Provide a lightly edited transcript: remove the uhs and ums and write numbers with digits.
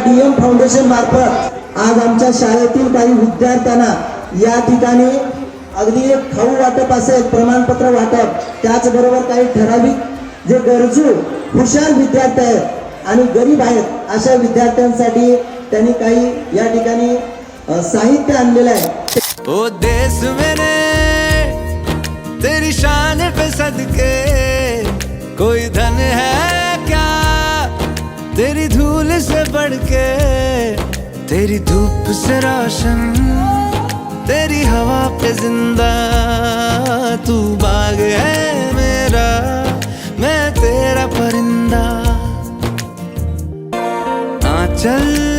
DM foundation मार्फत आज आमच्या शाळेतील काही विद्यार्थ्यांना या ठिकाणी अगदी एक खाऊ वाटप असेल, प्रमाणपत्र वाटप, त्याचबरोबर काही ठराविक जे गरजू हुशार विद्यार्थी आहेत आणि गरीब आहेत अशा विद्यार्थ्यांसाठी त्यांनी काही या ठिकाणी साहित्य आणलेलं आहे। ओ देश मेरे तेरी शान पे सदके कोई धन है क्या तेरी धूल से बढ़ के, तेरी धूप से रोशन तेरी हवा पे जिंदा, तू बाग है मेरा मैं तेरा परिंदा। आंचल